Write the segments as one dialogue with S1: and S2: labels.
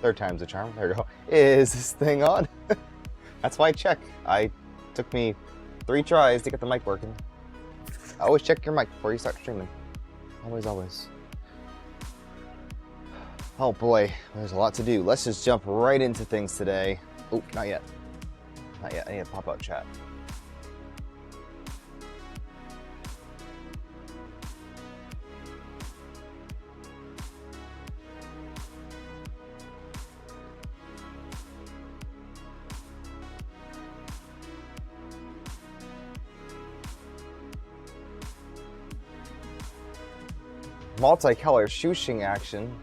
S1: Third time's a charm. There we go. Is this thing on? That's why I check. Took me 3 tries to get the mic working. Always check your mic before you start streaming. Always, always. Oh boy, there's a lot to do. Let's just jump right into things today. Oh, not yet. Not yet. I need to pop out chat. Multicolor shooshing action.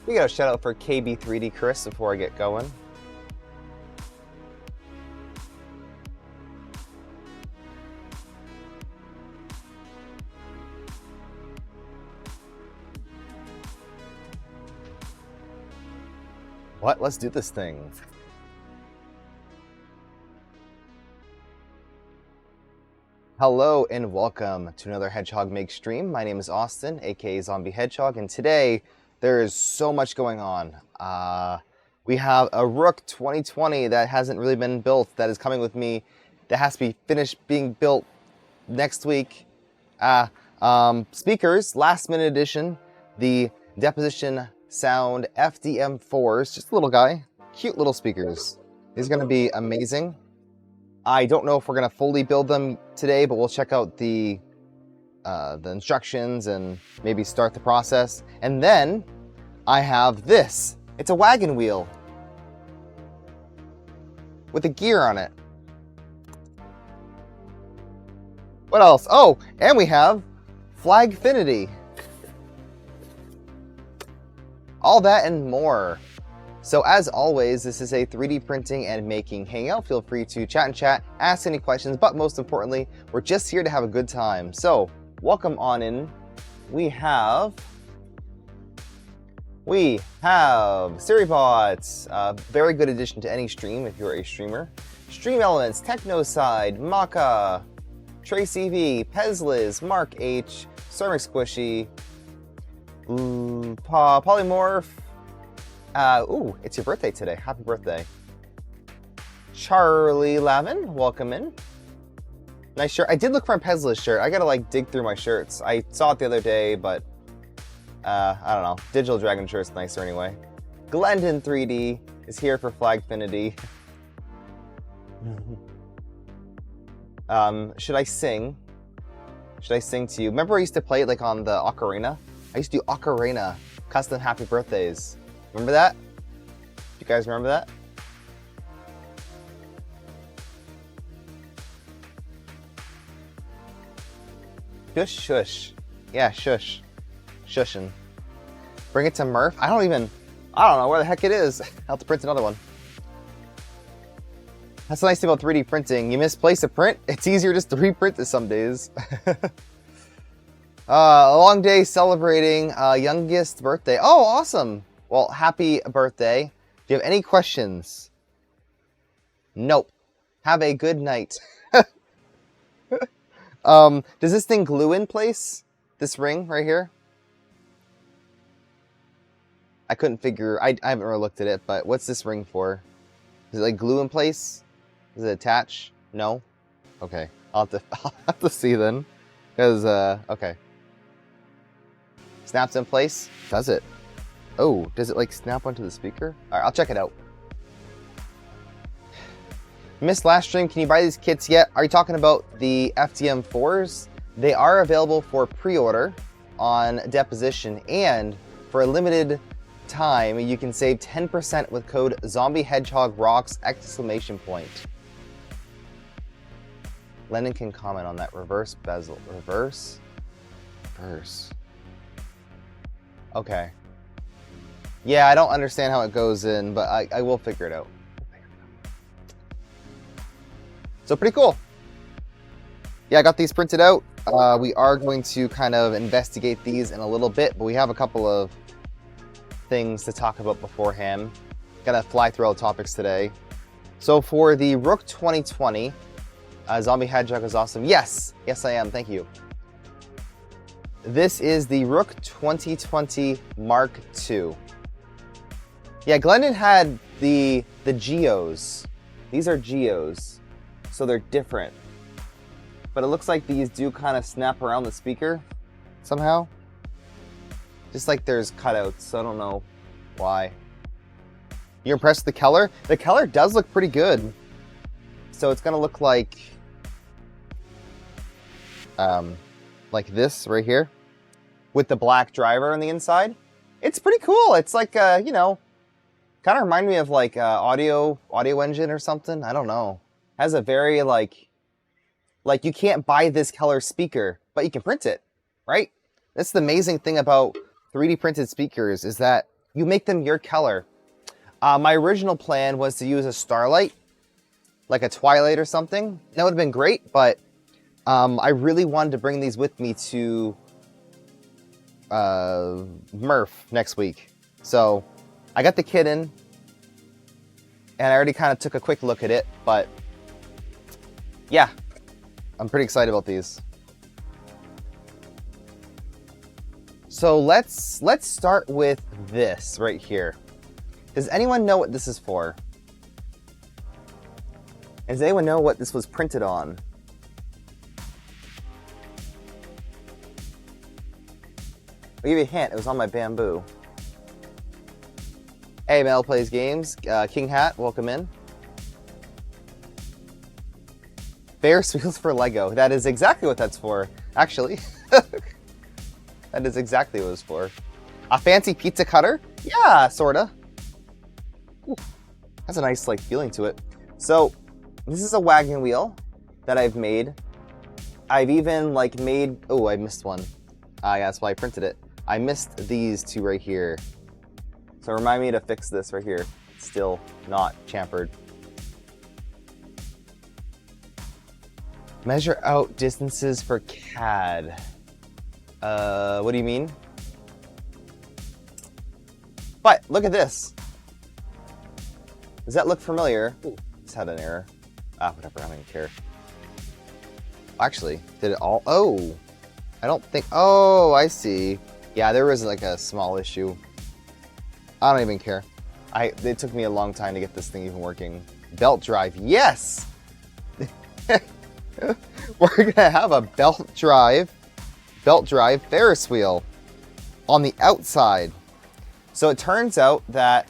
S1: We got a shout out for KB3D Chris before I get going. What? Let's do this thing. Hello and welcome to another Hedgehog Makes stream. My name is Austin, aka Zombie Hedgehog, and today there is so much going on. We have a Rook 2020 that hasn't really been built, that is coming with me, that has to be finished being built next week. Speakers, last minute edition, the Deposition Sound FDM4s, just a little guy, cute little speakers. These are going to be amazing. I don't know if we're going to fully build them today, but we'll check out the instructions and maybe start the process. And then I have this. It's a wagon wheel with a gear on it. What else? Oh, and we have Flagfinity. All that and more. So as always, this is a 3D printing and making hangout. Feel free to chat and chat, ask any questions, but most importantly, we're just here to have a good time. So welcome on in. We have Siribots, very good addition to any stream if you're a streamer. Stream Elements, Technoside, Maka, Tracy V, Pezliz, Mark H, Cermic Squishy, Polymorph. Ooh, it's your birthday today. Happy birthday. Charlie Lavin, welcome in. Nice shirt. I did look for a Pezliz shirt. I gotta like dig through my shirts. I saw it the other day, but I don't know. Digital Dragon shirt's nicer anyway. Glendon 3D is here for Flagfinity. Should I sing? Should I sing to you? Remember I used to play it like on the Ocarina? I used to do Ocarina custom happy birthdays. Remember that? You guys remember that? Shush, shush. Yeah, shush. Shushin'. Bring it to Murph? I don't know where the heck it is. I'll have to print another one. That's the nice thing about 3D printing. You misplace a print, it's easier just to reprint it some days. A long day celebrating youngest birthday. Oh, awesome. Well, happy birthday. Do you have any questions? Nope. Have a good night. Does this thing glue in place? This ring right here? I couldn't figure, I haven't really looked at it, but what's this ring for? Is it like glue in place? Does it attach? No? Okay. I'll have to see then. Because, okay. Snaps in place? Does it? Oh, does it like snap onto the speaker? All right, I'll check it out. Missed last stream, can you buy these kits yet? Are you talking about the FDM4s? They are available for pre-order on Deposition, and for a limited time, you can save 10% with code ZombieHedgehogRocks! Lennon can comment on that. Reverse bezel. Reverse. Okay. Yeah, I don't understand how it goes in, but I will figure it out. So pretty cool. Yeah, I got these printed out. We are going to kind of investigate these in a little bit, but we have a couple of things to talk about beforehand. Gonna fly through all the topics today. So for the Rook 2020, Zombie Hedgehog is awesome. Yes, I am. Thank you. This is the Rook 2020 Mark II. Yeah, Glendon had the Geos. These are Geos, so they're different. But it looks like these do kind of snap around the speaker somehow. Just like there's cutouts, so I don't know why. You're impressed with the color? The color does look pretty good. So it's gonna look like this right here with the black driver on the inside. It's pretty cool. It's like, you know, kind of remind me of like audio engine or something. I don't know. Has a very like you can't buy this color speaker, but you can print it, right? That's the amazing thing about 3D printed speakers is that you make them your color. My original plan was to use a Starlight, like a Twilight or something. That would have been great, but I really wanted to bring these with me to Murph next week. So I got the kit in, and I already kind of took a quick look at it, but yeah, I'm pretty excited about these. So let's start with this right here. Does anyone know what this is for? And does anyone know what this was printed on? I'll give you a hint, it was on my bamboo. Hey, Mel Plays Games, King Hat, welcome in. Ferris wheels for Lego. That is exactly what that's for, actually. That is exactly what it was for. A fancy pizza cutter? Yeah, sorta. Ooh, has a nice like feeling to it. So, this is a wagon wheel that I've made. I've even like made, oh, I missed one. Yeah, that's why I printed it. I missed these two right here. So remind me to fix this right here. It's still not chamfered. Measure out distances for CAD. What do you mean? But look at this. Does that look familiar? Ooh, it's had an error. Whatever, I don't even care. Actually, did it all? Oh, I don't think, oh, I see. Yeah, there was like a small issue. I don't even care. It took me a long time to get this thing even working. Belt drive, yes! We're gonna have a belt drive Ferris wheel on the outside. So it turns out that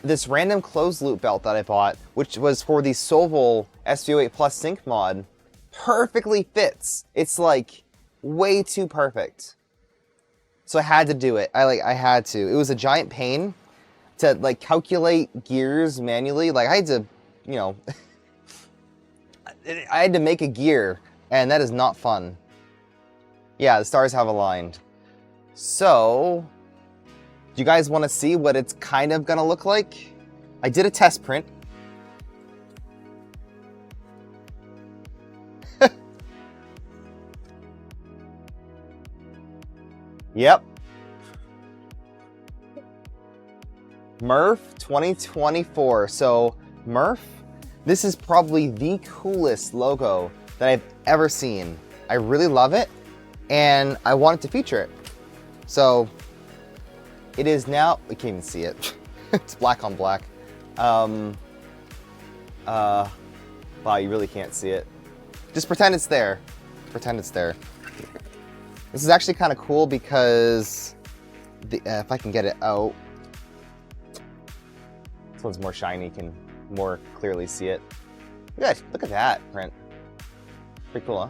S1: this random closed loop belt that I bought, which was for the Sovol SVO8 Plus Sync mod, perfectly fits. It's like way too perfect. So I had to do it. I had to. It was a giant pain to like calculate gears manually. Like I had to, you know, I had to make a gear, and that is not fun. Yeah, the stars have aligned. So, do you guys want to see what it's kind of gonna look like? I did a test print. Yep. Murph 2024. So, Murph, this is probably the coolest logo that I've ever seen. I really love it, and I wanted to feature it. So, it is now, we can't even see it. It's black on black. Wow, you really can't see it. Just pretend it's there. Pretend it's there. This is actually kind of cool because if I can get it out, this one's more shiny, you can more clearly see it. Look at that print. Pretty cool, huh?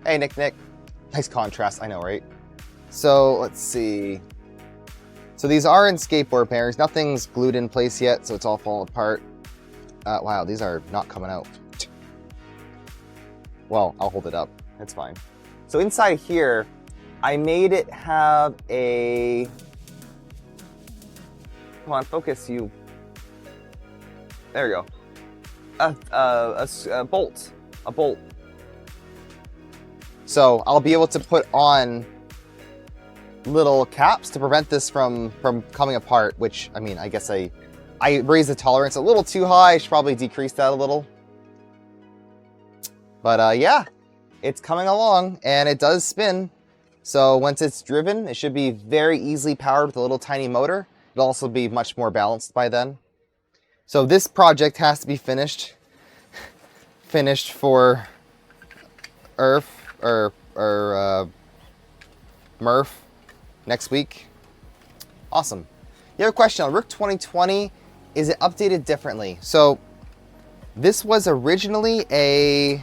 S1: Hey, Nick. Nice contrast, I know, right? So, let's see. So these are in skateboard bearings. Nothing's glued in place yet, so it's all falling apart. Wow, these are not coming out. Well, I'll hold it up. It's fine. So inside here, I made it have a... Come on, focus, you. There you go. A bolt. A bolt. So I'll be able to put on little caps to prevent this from coming apart, which, I mean, I guess I raised the tolerance a little too high. I should probably decrease that a little. But yeah, it's coming along, and it does spin. So once it's driven, it should be very easily powered with a little tiny motor. It'll also be much more balanced by then. So this project has to be finished for Earth or Murph next week. Awesome. You have a question on Rook 2020, is it updated differently? So this was originally a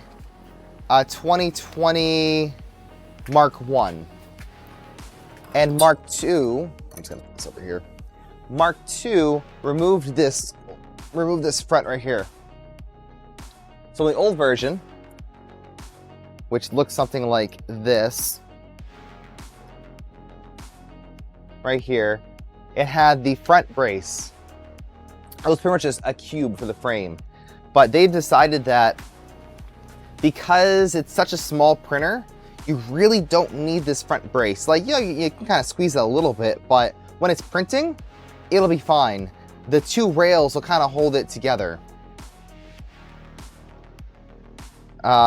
S1: 2020 Mark 1. And Mark 2, I'm just gonna put this over here. Mark 2 removed this front right here. So the old version, which looks something like this, right here, it had the front brace. It was pretty much just a cube for the frame. But they've decided that because it's such a small printer, you really don't need this front brace. Like, you can kind of squeeze it a little bit, but when it's printing, it'll be fine. The two rails will kind of hold it together.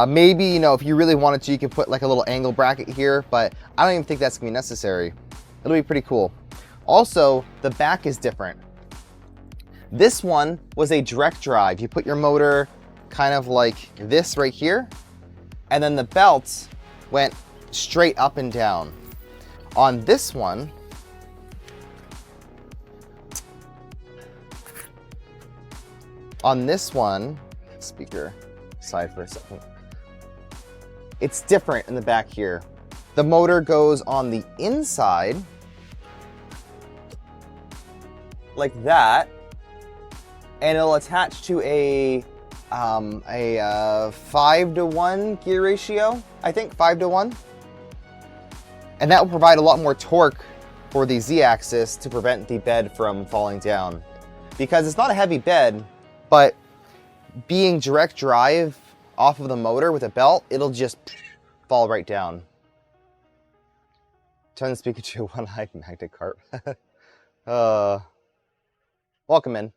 S1: Maybe, if you really wanted to, you can put like a little angle bracket here, but I don't even think that's gonna be necessary. It'll be pretty cool. Also, the back is different. This one was a direct drive. You put your motor kind of like this right here, and then the belt went straight up and down. On this one, speaker aside for a second, it's different in the back here. The motor goes on the inside like that, and it'll attach to a 5-to-1 gear ratio, I think 5-to-1. And that will provide a lot more torque for the Z-axis to prevent the bed from falling down. Because it's not a heavy bed, but being direct drive off of the motor with a belt, it'll just fall right down. Turn the speaker to a one-eyed magnet carp. Welcome in.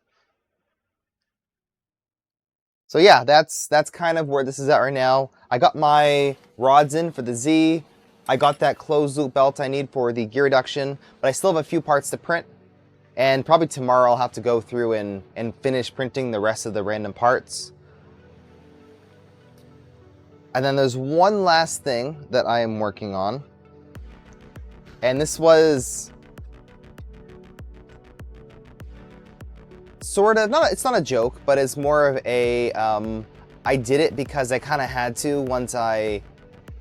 S1: So yeah, that's kind of where this is at right now. I got my rods in for the Z. I got that closed loop belt I need for the gear reduction, but I still have a few parts to print. And probably tomorrow I'll have to go through and finish printing the rest of the random parts. And then there's one last thing that I am working on. And this was sort of, it's not a joke, but it's more of a, I did it because I kind of had to once I,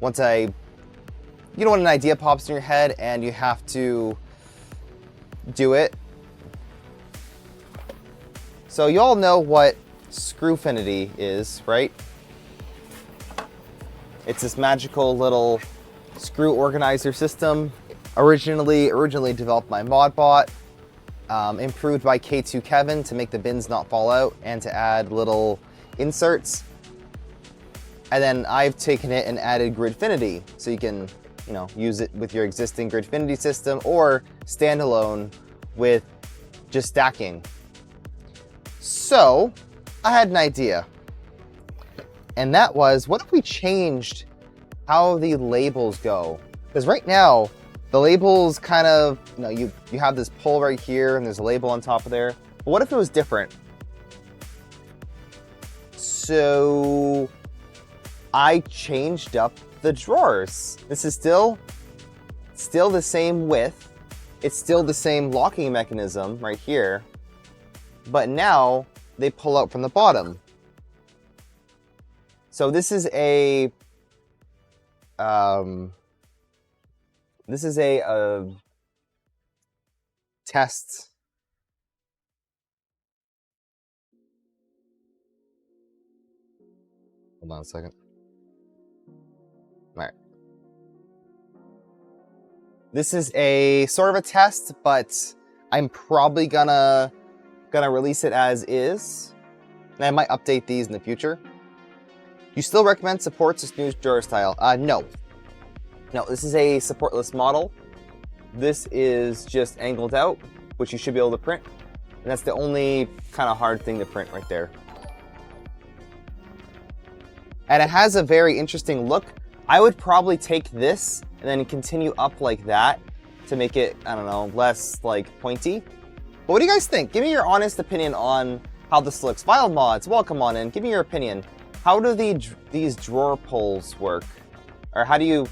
S1: you know, when an idea pops in your head and you have to do it. So you all know what Screwfinity is, right? It's this magical little screw organizer system. Originally developed by ModBot, improved by K2 Kevin to make the bins not fall out and to add little inserts. And then I've taken it and added Gridfinity, so you can, you know, use it with your existing Gridfinity system or standalone with just stacking. So I had an idea, and that was, what if we changed how the labels go? Because right now, the labels kind of, you know, you have this pull right here and there's a label on top of there. But what if it was different? So I changed up the drawers. This is still the same width. It's still the same locking mechanism right here. But now they pull out from the bottom. So this is a test. Hold on a second. All right. This is a sort of a test, but I'm probably gonna release it as is. And I might update these in the future. You still recommend supports this new drawer style? No. No, this is a supportless model. This is just angled out, which you should be able to print. And that's the only kind of hard thing to print right there. And it has a very interesting look. I would probably take this and then continue up like that to make it, I don't know, less like pointy. But what do you guys think? Give me your honest opinion on how this looks. Wild Mods, welcome on in. Give me your opinion. How do these drawer pulls work? Or what do you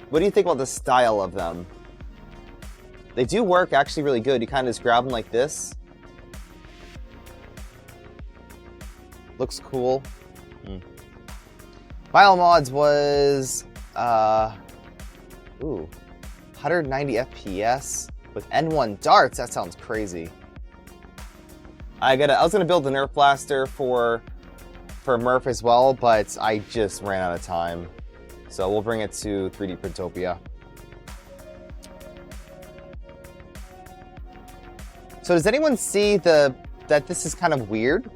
S1: think about the style of them? They do work actually really good. You kind of just grab them like this. Looks cool. Wild Mods was 190 FPS with N1 darts. That sounds crazy. I was gonna build the Nerf blaster for Murph as well, but I just ran out of time. So we'll bring it to 3D Printopia. So does anyone see that this is kind of weird?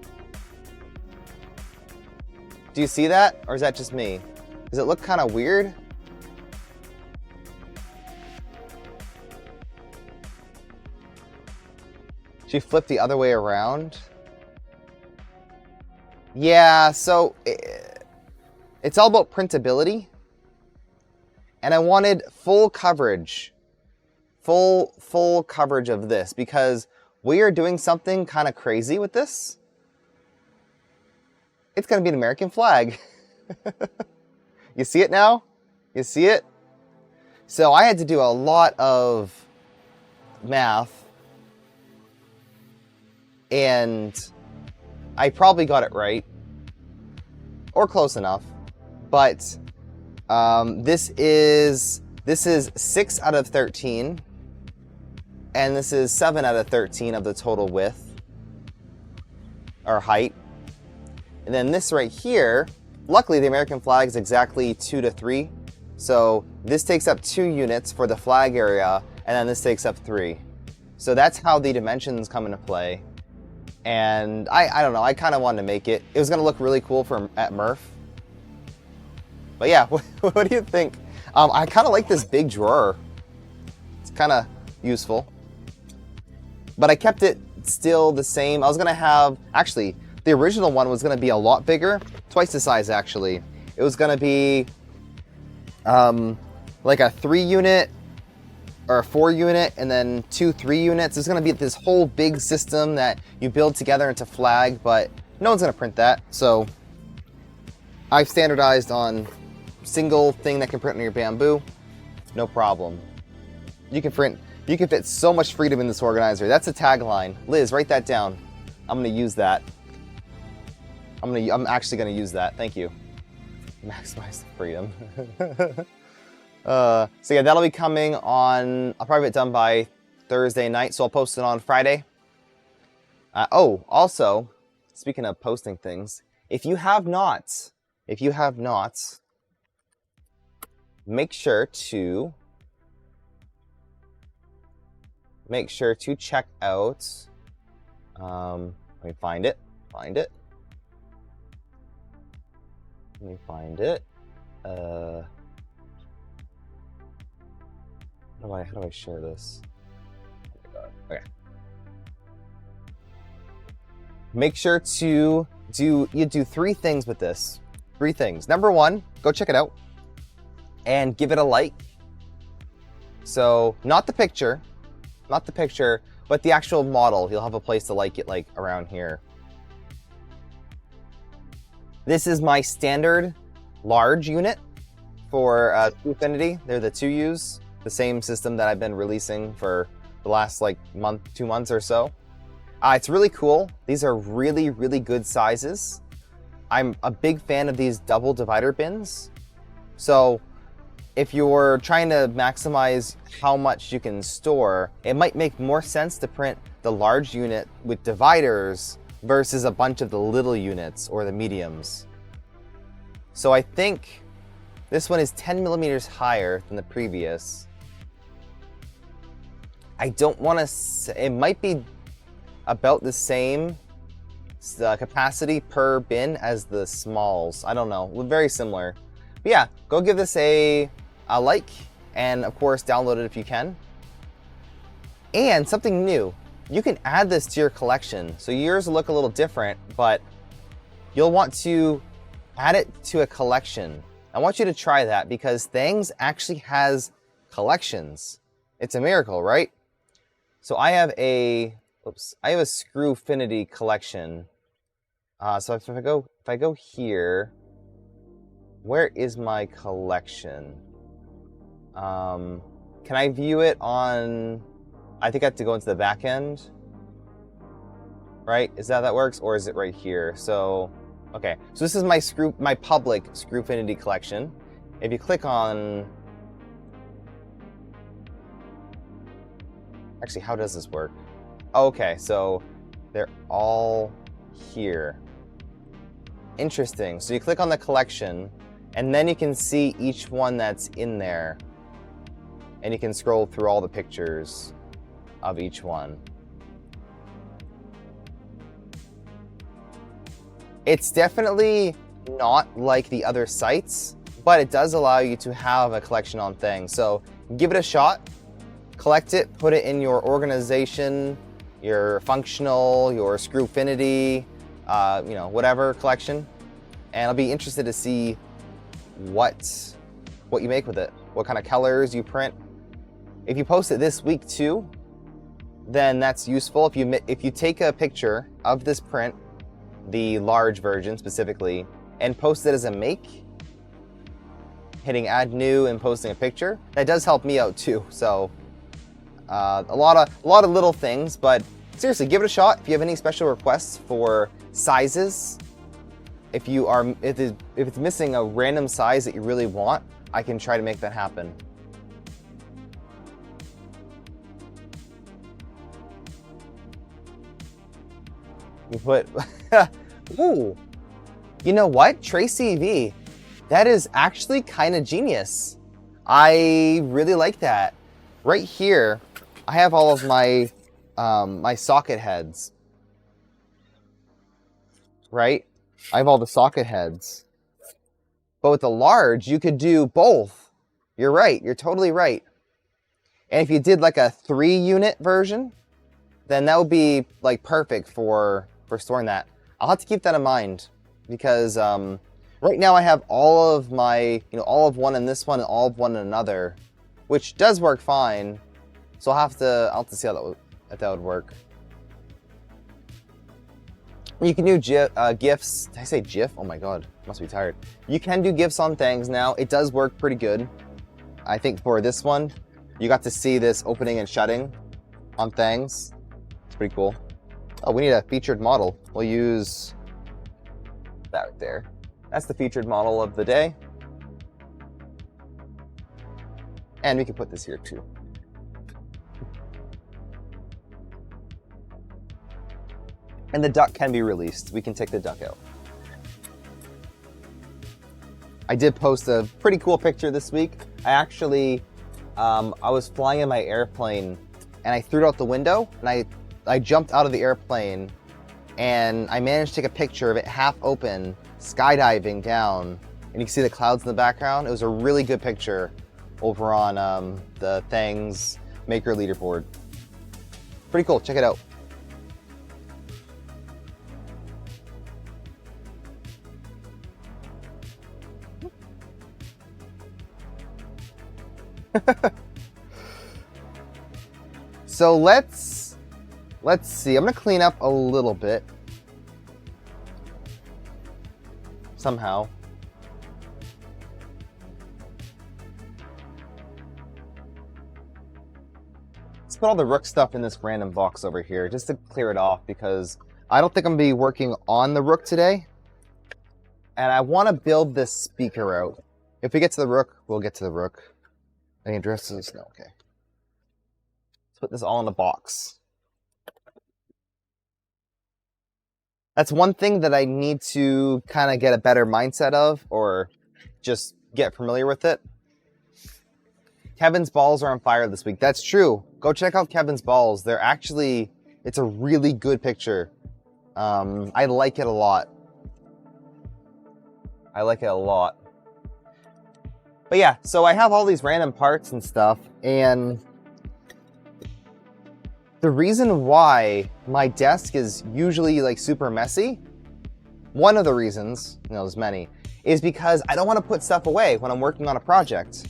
S1: Do you see that? Or is that just me? Does it look kind of weird? She flipped the other way around. Yeah, so it's all about printability. And I wanted full coverage. Full coverage of this because we are doing something kind of crazy with this. It's going to be an American flag. You see it now? You see it? So I had to do a lot of math. And I probably got it right. Or close enough. But this is 6 out of 13. And this is 7 out of 13 of the total width. Or height. And then this right here, luckily the American flag is exactly 2 to 3. So this takes up 2 units for the flag area, and then this takes up 3. So that's how the dimensions come into play. And I don't know, I kind of wanted to make it. It was going to look really cool at Murph. But yeah, what do you think? I kind of like this big drawer. It's kind of useful. But I kept it still the same. I was going to have, actually, the original one was going to be a lot bigger, twice the size actually. It was going to be like a 3 unit or a 4 unit and then 2 3 units. It's going to be this whole big system that you build together into flag, but no one's going to print that. So I've standardized on single thing that can print on your bamboo. No problem. You can fit so much freedom in this organizer. That's a tagline. Liz, write that down. I'm going to use that. I'm actually going to use that. Thank you. Maximize the freedom. So yeah, that'll be coming on. I'll probably get it done by Thursday night, so I'll post it on Friday. Oh, also, speaking of posting things, if you have not, make sure to check out. Let me find it. Let me find it. How do I share this? Okay. Make sure to do 3 things with this. 3 things. Number 1, go check it out and give it a like. So not the picture, but the actual model. You'll have a place to like it, like around here. This is my standard large unit for Infinity. They're the 2Us, the same system that I've been releasing for the last like 2 months or so. It's really cool. These are really, really good sizes. I'm a big fan of these double divider bins. So if you're trying to maximize how much you can store, it might make more sense to print the large unit with dividers versus a bunch of the little units or the mediums. So I think this one is 10 millimeters higher than the previous. I don't want to say, it might be about the same capacity per bin as the smalls. I don't know, very similar. But yeah, go give this a like, and of course download it if you can. And something new, you can add this to your collection. So yours will look a little different, but you'll want to add it to a collection. I want you to try that because Thangs actually has collections. It's a miracle, right? So I have a Screwfinity collection. So if I go here, where is my collection? Can I view it on? I think I have to go into the back end, right? Is that how that works, or is it right here? So, okay. So this is my public Screwfinity collection. If you click on, actually, how does this work? Okay, so they're all here. Interesting. So you click on the collection, and then you can see each one that's in there. And you can scroll through all the pictures of each one. It's definitely not like the other sites, but it does allow you to have a collection on Thangs. So give it a shot, collect it, put it in your organization, your functional, your Screwfinity, you know, whatever collection. And I'll be interested to see what you make with it, what kind of colors you print. If you post it this week too, then that's useful. If you take a picture of this print, the large version specifically, and post it as a make, hitting add new and posting a picture, that does help me out too. So a lot of little things, but seriously, give it a shot. If you have any special requests for sizes, if it's missing a random size that you really want, I can try to make that happen. You put, ooh, you know what, Tracy V, that is actually kind of genius. I really like that. Right here, I have all of my my socket heads. Right, I have all the socket heads. But with the large, you could do both. You're right. You're totally right. And if you did like a 3-unit version, then that would be like perfect for storing that. I'll have to keep that in mind because right now I have all of my, all of one in this one and all of one in another, which does work fine. So I'll have to see how that would work. You can do GIFs. Did I say GIF? Oh my god, must be tired. You can do GIFs on Thangs now. It does work pretty good. I think for this one, you got to see this opening and shutting on Thangs. It's pretty cool. Oh, we need a featured model. We'll use that right there. That's the featured model of the day. And we can put this here too. And the duck can be released. We can take the duck out. I did post a pretty cool picture this week. I actually, I was flying in my airplane and I threw it out the window and I jumped out of the airplane and I managed to take a picture of it half open, skydiving down, and you can see the clouds in the background. It was a really good picture over on the Thangs Maker leaderboard. Pretty cool, check it out. So let's see. I'm gonna clean up a little bit somehow. Let's put all the Rook stuff in this random box over here just to clear it off because I don't think I'm gonna be working on the Rook today. And I want to build this speaker out. If we get to the Rook, we'll get to the Rook. Any addresses? No, okay. Let's put this all in a box. That's one thing that I need to kind of get a better mindset of, or just get familiar with it. Kevin's balls are on fire this week. That's true. Go check out Kevin's balls. They're actually, it's a really good picture. I like it a lot. I like it a lot. But yeah, so I have all these random parts and stuff, and the reason why my desk is usually like super messy, one of the reasons, there's many, is because I don't want to put stuff away when I'm working on a project,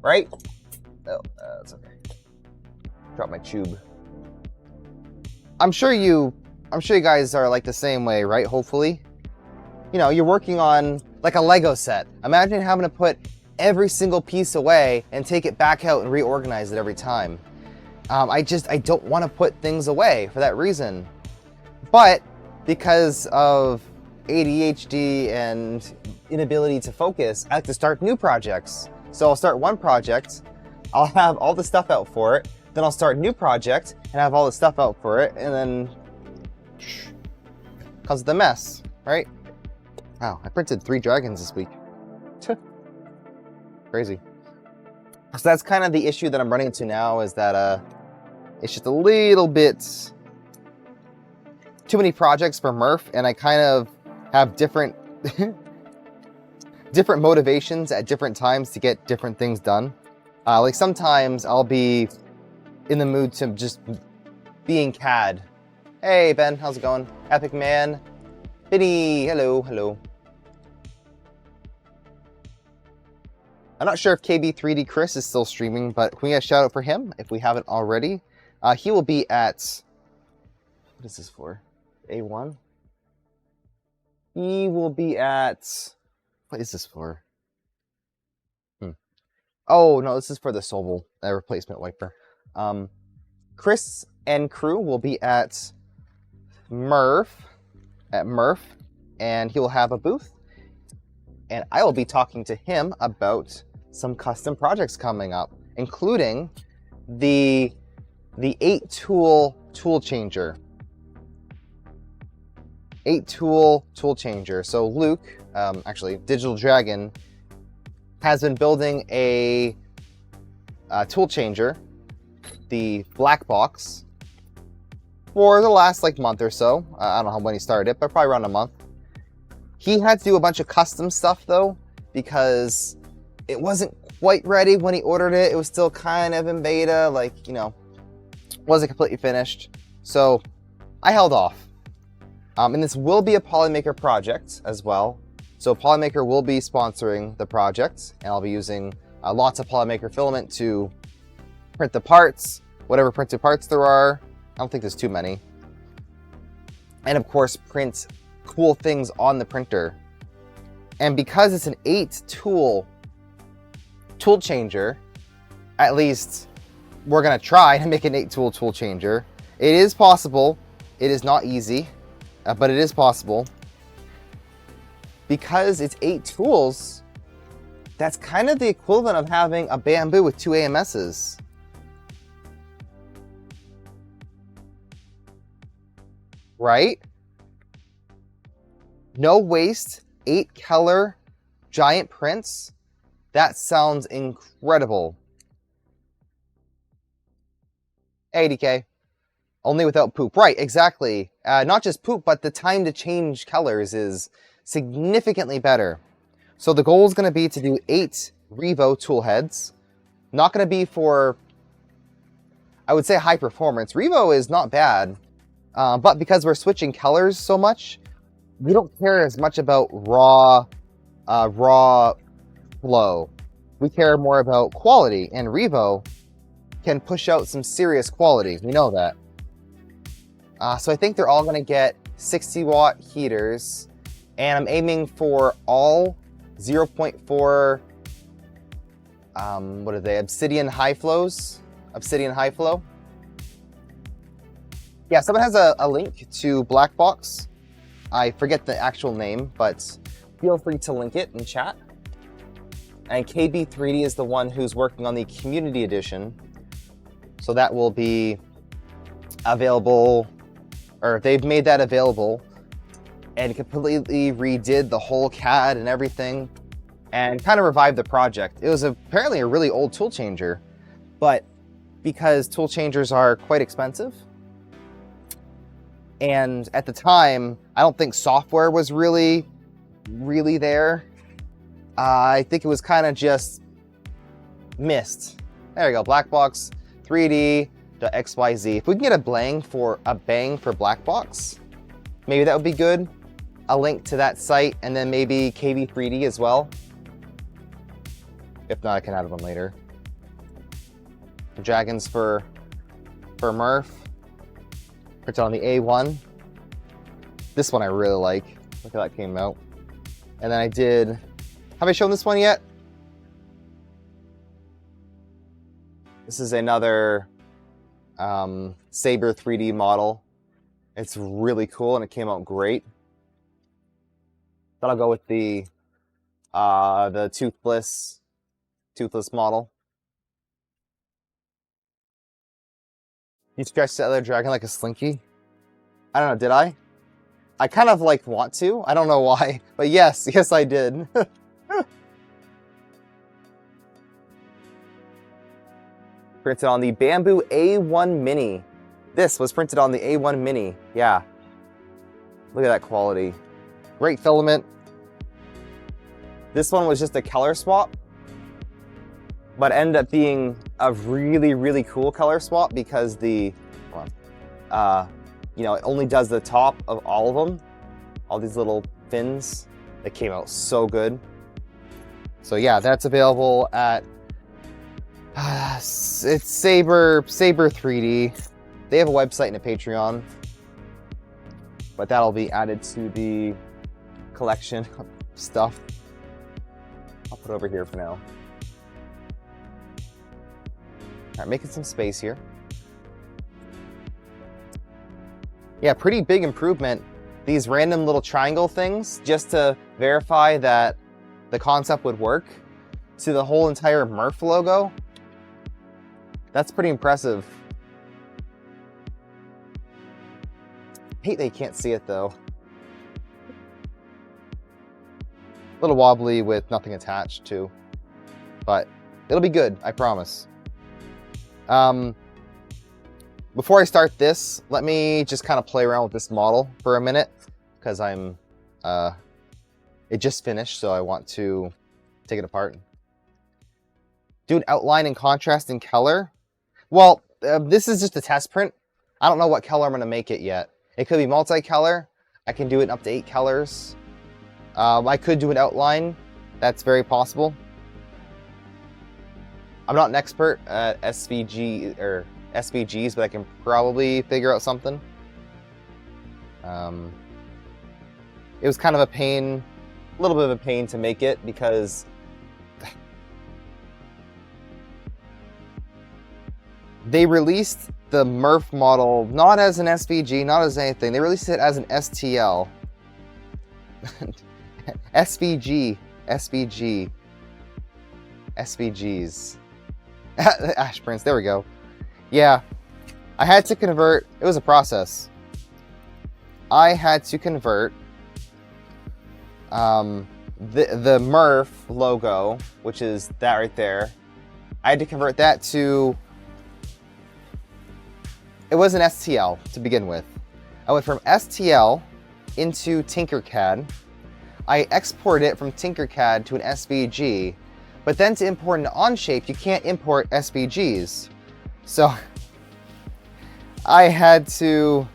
S1: right? Oh, that's okay. Drop my tube. I'm sure you guys are like the same way, right? Hopefully. You know, you're working on like a Lego set. Imagine having to put every single piece away and take it back out and reorganize it every time. I don't want to put things away for that reason. But because of ADHD and inability to focus, I like to start new projects. So I'll start one project, I'll have all the stuff out for it, then I'll start a new project and have all the stuff out for it, and then comes the mess, right? Wow, I printed 3 dragons this week. Crazy. So that's kind of the issue that I'm running into now, is that it's just a little bit too many projects for Murph, and I kind of have different different motivations at different times to get different things done. Like sometimes I'll be in the mood to just be in CAD. Hey Ben, how's it going? Epic Man. Vinny, hello, hello. I'm not sure if KB3D Chris is still streaming, but can we get a shout out for him if we haven't already? He will be at, what is this for? A1? He will be at, what is this for? Oh, no, this is for the Sobel replacement wiper. Chris and crew will be at Murph, and he will have a booth. And I will be talking to him about some custom projects coming up, including the 8-tool tool changer. 8-tool tool changer. So Luke, actually Digital Dragon, has been building a tool changer, the black box, for the last like month or so. I don't know when he started it, but probably around a month. He had to do a bunch of custom stuff though, because it wasn't quite ready when he ordered it. It was still kind of in beta, like, you know, wasn't completely finished. So I held off. And this will be a Polymaker project as well. So Polymaker will be sponsoring the project, and I'll be using lots of Polymaker filament to print the parts, whatever printed parts there are. I don't think there's too many. And of course, print cool things on the printer. And because it's an 8-tool tool changer, at least we're gonna try to make an 8-tool tool changer. It is possible. It is not easy, but it is possible. Because it's 8 tools, that's kind of the equivalent of having a bamboo with 2 AMSs. Right? No waste, 8 color, giant prints. That sounds incredible. Hey, DK. Only without poop. Right, exactly. Not just poop, but the time to change colors is significantly better. So the goal is going to be to do 8 Revo tool heads. Not going to be for, I would say, high performance. Revo is not bad, but because we're switching colors so much, we don't care as much about raw flow. We care more about quality, and Revo can push out some serious quality. We know that. So I think they're all going to get 60-watt heaters, and I'm aiming for all 0.4, what are they, Obsidian high flows? Obsidian high flow? Yeah, someone has a link to Blackbox. I forget the actual name, but feel free to link it in chat. And KB3D is the one who's working on the Community Edition. So that will be available, or they've made that available and completely redid the whole CAD and everything and kind of revived the project. It was apparently a really old tool changer, but because tool changers are quite expensive, and at the time, I don't think software was really there. I think it was kind of just missed. There you go, Blackbox 3D.xyz. If we can get a bang for Blackbox, maybe that would be good. a link to that site, and then maybe KB3D as well. If not, I can add one later. Dragons for Murph. Printed on the A1. This one I really like. Look how that came out. And then I did... Have I shown this one yet? This is another Saber 3D model. It's really cool and it came out great. But I'll go with the toothless model. You stretched the other dragon like a slinky? I don't know, did I? I kind of like want to. I don't know why, but yes, I did. Printed on the Bamboo A1 Mini. This was printed on the A1 Mini. Yeah. Look at that quality. Great filament. This one was just a color swap, but ended up being a really, really cool color swap because the, you know, it only does the top of all of them. All these little fins. That came out so good. So yeah, that's available at it's Saber 3D. They have a website and a Patreon, but that'll be added to the collection of stuff. I'll put it over here for now. All right, making some space here. Yeah, pretty big improvement. These random little triangle things, just to verify that the concept would work, to the whole entire Murph logo. That's pretty impressive. I hate they can't see it though. A little wobbly with nothing attached too, but it'll be good, I promise. Before I start this, let me just kind of play around with this model for a minute, because it just finished, so I want to take it apart. Do an outline and contrast in color. Well, this is just a test print. I don't know what color I'm going to make it yet. It could be multicolor. I can do it up to 8 colors. I could do an outline. That's very possible. I'm not an expert at SVG or SVGs, but I can probably figure out something. It was kind of a pain, a little bit of a pain to make it because they released the Murph model not as an SVG, not as anything. They released it as an STL. SVG, SVGs. Ash Prince, there we go. Yeah, I had to convert, it was a process. I had to convert the Murph logo, which is that right there. I had to convert that to, it was an STL to begin with. I went from STL into Tinkercad. I exported it from Tinkercad to an SVG, but then to import an Onshape, you can't import SVGs. So I had to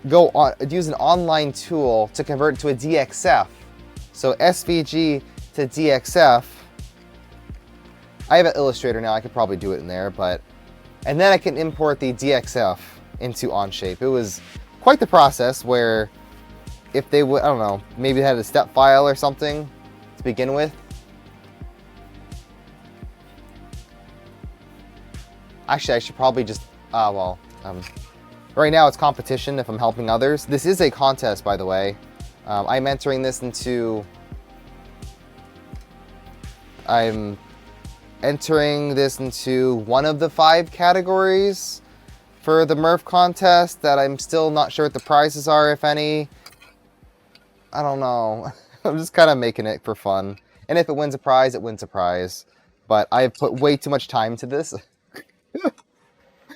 S1: go on, use an online tool to convert it to a DXF. So SVG to DXF. I have an Illustrator now, I could probably do it in there, but, and then I can import the DXF into Onshape. It was quite the process where if they would, I don't know, maybe they had a step file or something to begin with. Actually, I should probably just, right now it's competition if I'm helping others. This is a contest, by the way. I'm entering this into, one of the 5 categories for the Murph contest that I'm still not sure what the prizes are, if any. I don't know. I'm just kind of making it for fun. And if it wins a prize, it wins a prize. But I've put way too much time to this.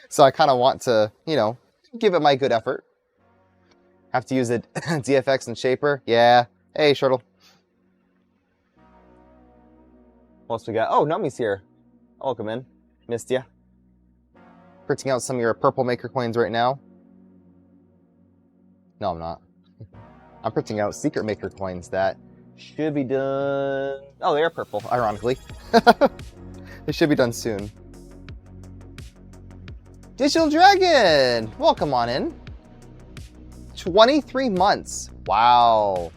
S1: So I kind of want to, you know, give it my good effort. Have to use a DFX and Shaper. Yeah. Hey, Shirtle. What else we got? Oh, Nummy's here. Welcome in. Missed ya. Printing out some of your purple maker coins right now. No, I'm not. I'm printing out secret maker coins that should be done. Oh, they are purple, ironically. They should be done soon. Digital Dragon! Welcome on in. 23 months. Wow.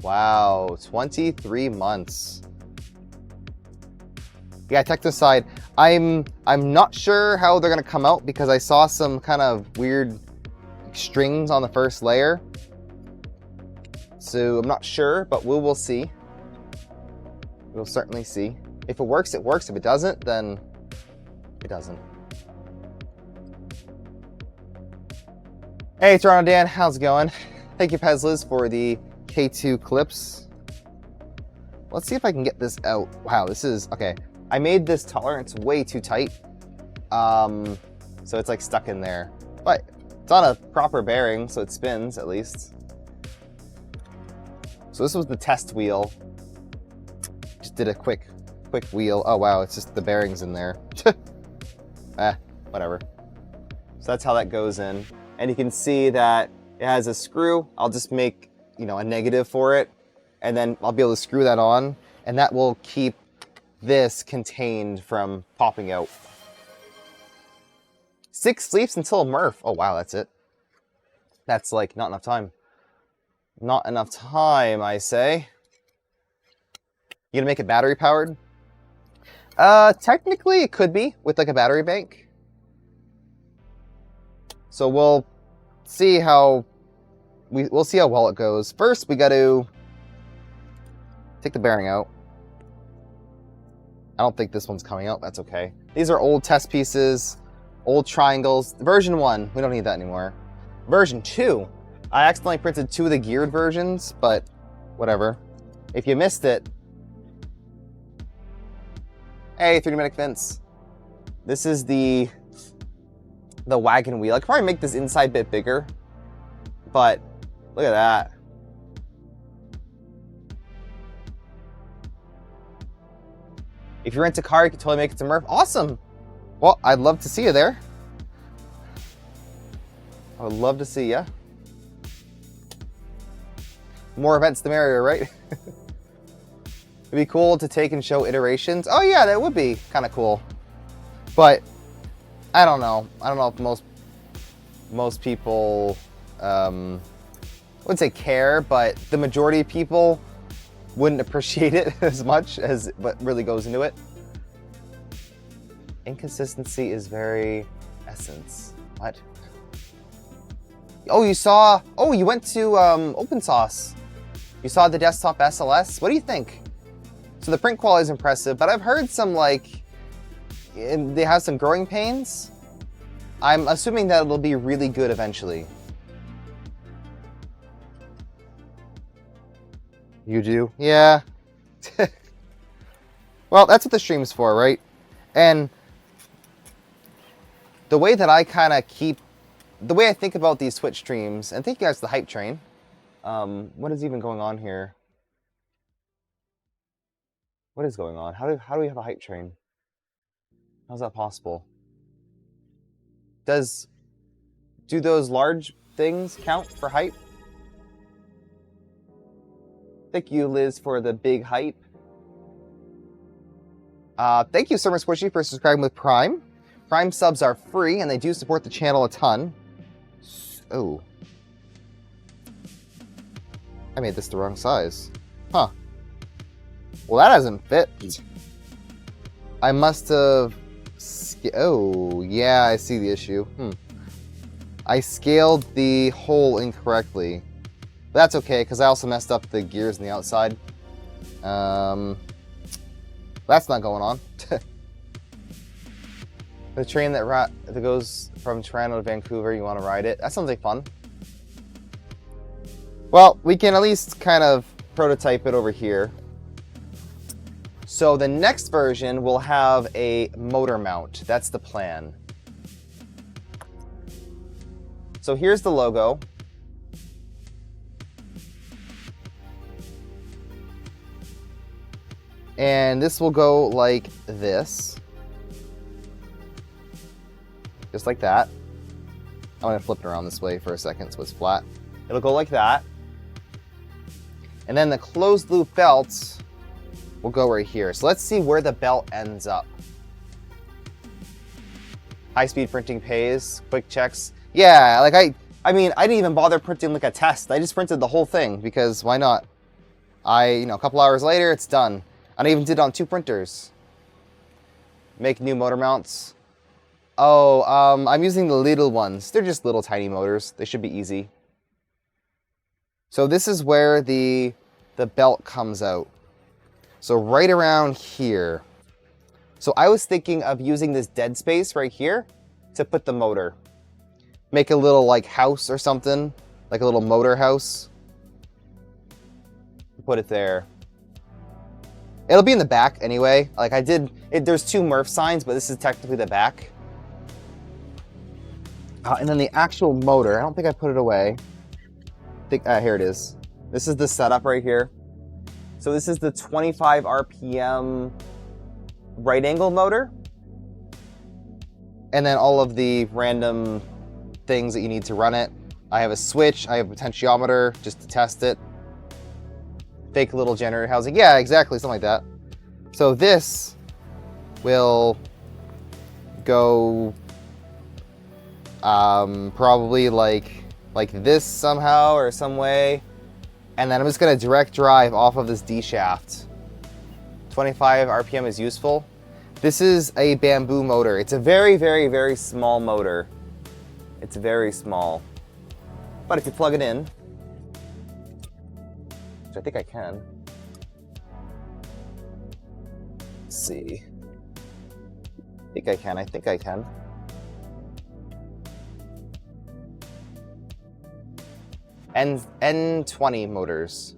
S1: Wow, 23 months. Yeah, techno side. I'm not sure how they're gonna come out because I saw some kind of weird strings on the first layer. So I'm not sure, but we will see. We'll certainly see. If it works, it works. If it doesn't, then it doesn't. Hey, Toronto Dan, how's it going? Thank you, Pezliz, for the K2 clips. Let's see if I can get this out. Wow, this is, okay. I made this tolerance way too tight. So it's like stuck in there. But it's on a proper bearing, so it spins at least. So this was the test wheel. Just did a quick wheel. Oh wow, it's just the bearings in there. Whatever. So that's how that goes in. And you can see that it has a screw. I'll just make, you know, a negative for it. And then I'll be able to screw that on. And that will keep this contained from popping out. 6 sleeps until Murph. Oh wow, that's it. That's like not enough time. Not enough time, I say. You gonna make it battery powered? Technically it could be with like a battery bank. So we'll see how we'll see how well it goes. First we got to take the bearing out. I don't think this one's coming out. That's okay. These are old test pieces, old triangles. Version 1, we don't need that anymore. Version 2, I accidentally printed 2 of the geared versions, but whatever. If you missed it, hey, 3D Medic Vince. This is the wagon wheel. I could probably make this inside bit bigger, but look at that. If you rent a car, you can totally make it to Murph. Awesome. Well, I'd love to see you there. I would love to see you. More events the merrier, right? It'd be cool to take and show iterations. Oh yeah, that would be kind of cool. But I don't know. I don't know if most people I wouldn't say care, but the majority of people wouldn't appreciate it as much as what really goes into it. Inconsistency is very essence. What? Oh, you went to Open Source. You saw the desktop SLS. What do you think? So the print quality is impressive, but I've heard some they have some growing pains. I'm assuming that it'll be really good eventually. You do? Yeah. Well, that's what the stream's for, right? And the way that I kind of the way I think about these Twitch streams, and thank you guys for the hype train. What is even going on here? What is going on? How do we have a hype train? How's that possible? Do those large things count for hype? Thank you, Liz, for the big hype. Thank you, Summer Squishy, for subscribing with Prime. Prime subs are free, and they do support the channel a ton. Oh. I made this the wrong size. Huh. Well, that doesn't fit. I must have... Oh, yeah, I see the issue. I scaled the hole incorrectly. But that's okay, because I also messed up the gears on the outside. That's not going on. The train that goes from Toronto to Vancouver, you want to ride it? That sounds like fun. Well, we can at least kind of prototype it over here. So the next version will have a motor mount. That's the plan. So here's the logo. And this will go like this. Just like that. I'm gonna flip it around this way for a second so it's flat. It'll go like that. And then the closed loop belt will go right here. So let's see where the belt ends up. High-speed printing pays, quick checks. Yeah, like I mean, I didn't even bother printing like a test. I just printed the whole thing because why not? You know, a couple hours later, it's done. And I even did it on 2 printers. Make new motor mounts. Oh, I'm using the little ones. They're just little tiny motors. They should be easy. So this is where the belt comes out. So right around here. So I was thinking of using this dead space right here to put the motor. Make a little like house or something, like a little motor house. Put it there. It'll be in the back anyway. Like I did, there's 2 Murph signs, but this is technically the back. And then the actual motor, I don't think I put it away. Here it is. This is the setup right here. So this is the 25 RPM right angle motor. And then all of the random things that you need to run it. I have a switch, I have a potentiometer just to test it. Fake little generator housing. Yeah, exactly, something like that. So this will go probably like this somehow or some way. And then I'm just gonna direct drive off of this D shaft. 25 RPM is useful. This is a bamboo motor. It's a very, very, very small motor. It's very small. But if you plug it in, which I think I can. Let's see. I think I can. N20 motors.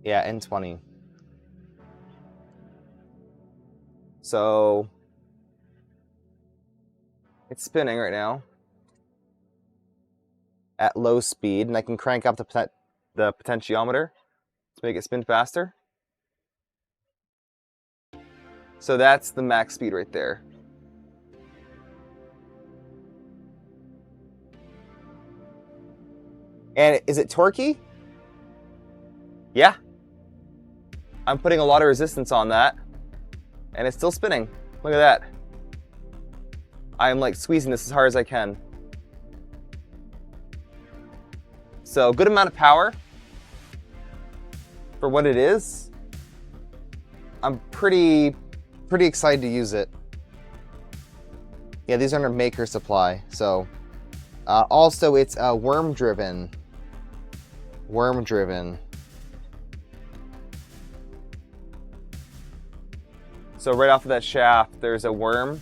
S1: Yeah, N20. So it's spinning right now at low speed, and I can crank up the potentiometer to make it spin faster. So that's the max speed right there. And is it torquey? Yeah. I'm putting a lot of resistance on that, and it's still spinning. Look at that. I'm like squeezing this as hard as I can. So good amount of power for what it is. I'm pretty excited to use it. Yeah, these are under Maker Supply. So also it's worm driven. So right off of that shaft, there's a worm,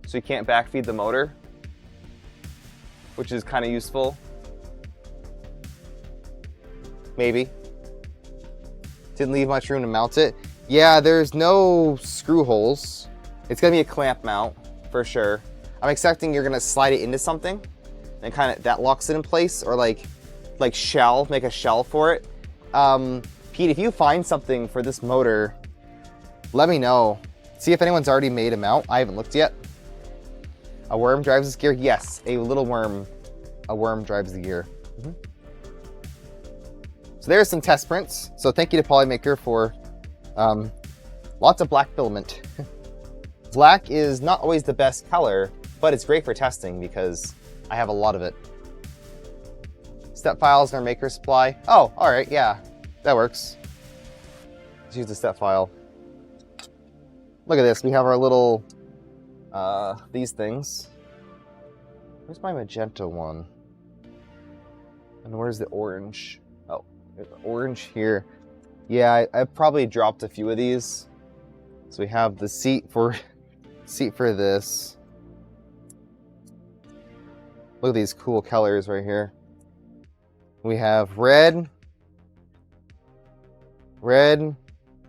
S1: so you can't backfeed the motor, which is kind of useful. Maybe. Didn't leave much room to mount it. Yeah, there's no screw holes. It's gonna be a clamp mount for sure. I'm expecting you're gonna slide it into something and kind of that locks it in place, or like shell, make a shell for it. Pete, if you find something for this motor, let me know. See if anyone's already made a mount. I haven't looked yet. A worm drives this gear? Yes, a little worm. A worm drives the gear. So there's some test prints. So thank you to Polymaker for lots of black filament. Black is not always the best color, but it's great for testing because I have a lot of it. Step files in our Maker Supply. Oh, all right, yeah, that works. Let's use the step file. Look at this, we have our little, these things. Where's my magenta one? And where's the orange? Oh, there's the orange here. Yeah, I probably dropped a few of these. So we have the seat for this. Look at these cool colors right here. We have red,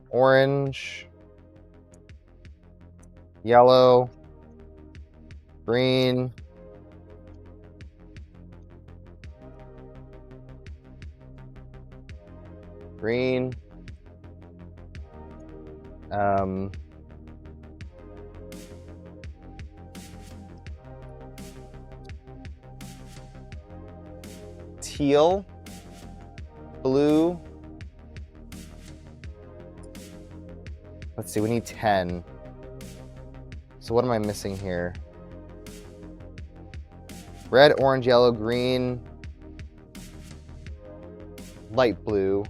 S1: orange, yellow, green, teal, blue. Let's see, we need 10. So what am I missing here? Red, orange, yellow, green, light blue,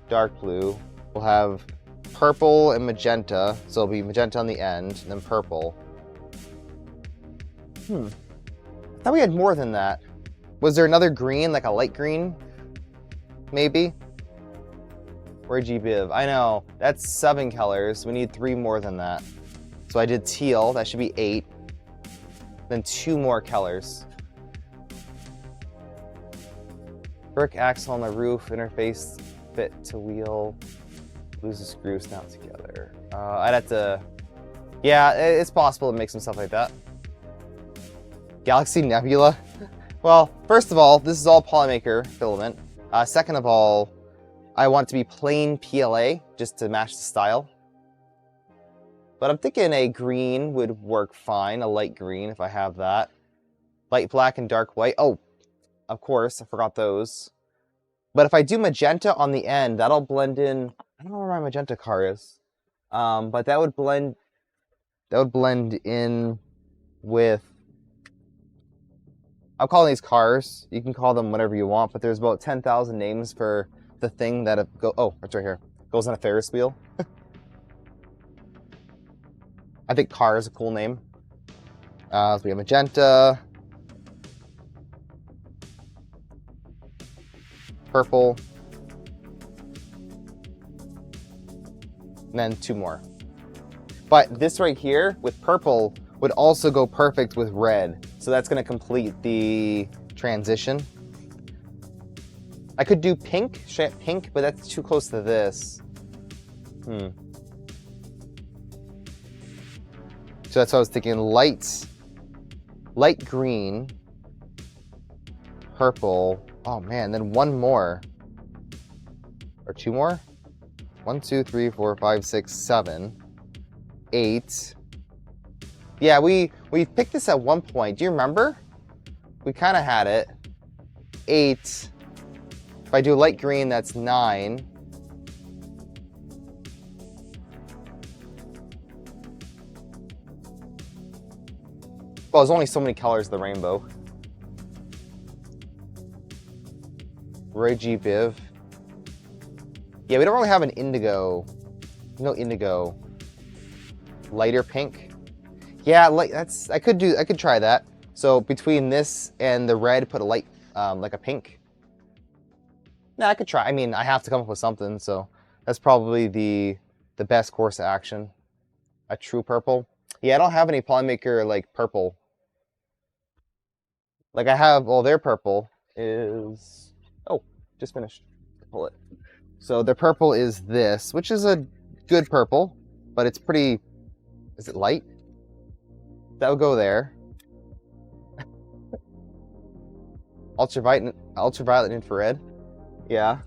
S1: dark blue. We'll have purple and magenta, so it'll be magenta on the end, and then purple. I thought we had more than that. Was there another green, like a light green? Maybe? Where'd you biv? I know, that's 7 colors. We need 3 more than that. So I did teal, that should be 8. Then 2 more colors. Brick axle on the roof, interface fit to wheel. Lose the screw snap together. I'd have to... Yeah, it's possible to make some stuff like that. Galaxy Nebula? Well, first of all, this is all Polymaker filament. Second of all, I want it to be plain PLA, just to match the style. But I'm thinking a green would work fine, a light green if I have that. Light black and dark white. Oh, of course, I forgot those. But if I do magenta on the end, that'll blend in... I don't know where my magenta car is. But that would blend in with... I'm calling these cars. You can call them whatever you want, but there's about 10,000 names for the thing that oh, it's right here. Goes on a Ferris wheel. I think car is a cool name. So we have magenta, purple, and then 2 more. But this right here with purple would also go perfect with red. So that's going to complete the transition. I could do pink, but that's too close to this. So that's what I was thinking. Light green, purple. Oh man, then 1 more. Or 2 more? 1, 2, 3, 4, 5, 6, 7, 8. Yeah, we picked this at one point. Do you remember? We kind of had it. 8. If I do light green, that's 9. Well, there's only so many colors of the rainbow. Roy G. Biv. Yeah, we don't really have an indigo. No indigo. Lighter pink. Yeah, like that's I could try that. So between this and the red, put a light like a pink. Nah, I could try. I mean, I have to come up with something, so that's probably the best course of action. A true purple. Yeah, I don't have any Polymaker like purple. Like I have, well, their purple is, oh, just finished. Pull it. So their purple is this, which is a good purple, but it's pretty, is it light? That would go there. Ultraviolet and infrared. Yeah.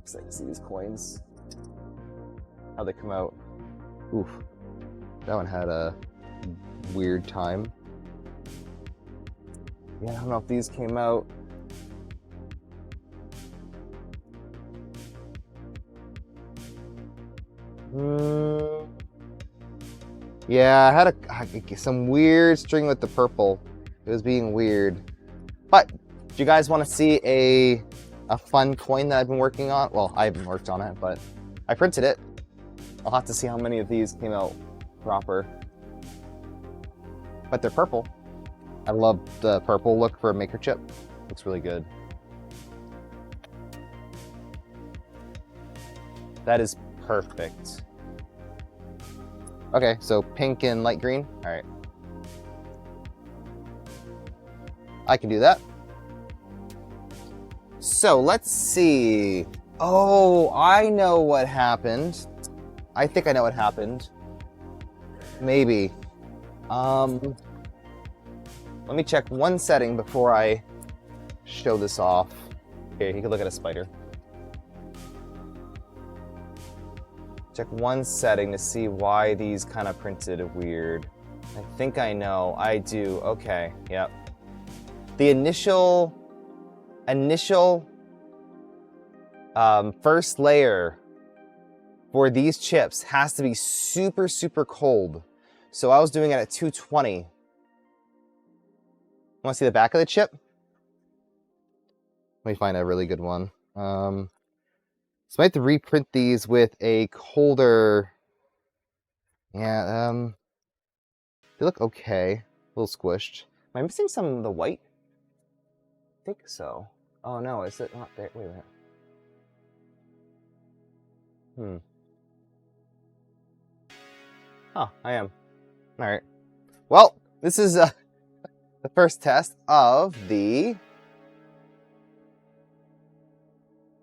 S1: Excited to see these coins. How they come out. Oof. That one had a weird time. Yeah, I don't know if these came out. Yeah, I had some weird string with the purple. It was being weird. But, do you guys want to see a fun coin that I've been working on? Well, I haven't worked on it, but I printed it. I'll have to see how many of these came out proper. But they're purple. I love the purple look for a maker chip. Looks really good. That is perfect. Okay, so pink and light green. All right. I can do that. So let's see. Oh, I know what happened. I think I know what happened. Maybe. Let me check one setting before I show this off. Here, you can look at a spider. Check one setting to see why these kind of printed weird. I think I know. I do. Okay, yep. The initial initial first layer for these chips has to be super, super cold. So I was doing it at 220. Want to see the back of the chip? Let me find a really good one. So I have to reprint these with a colder. Yeah, they look okay. A little squished. Am I missing some of the white? I think so. Oh no, is it not there? Wait a minute. Oh, I am. Alright. Well, this is the first test of the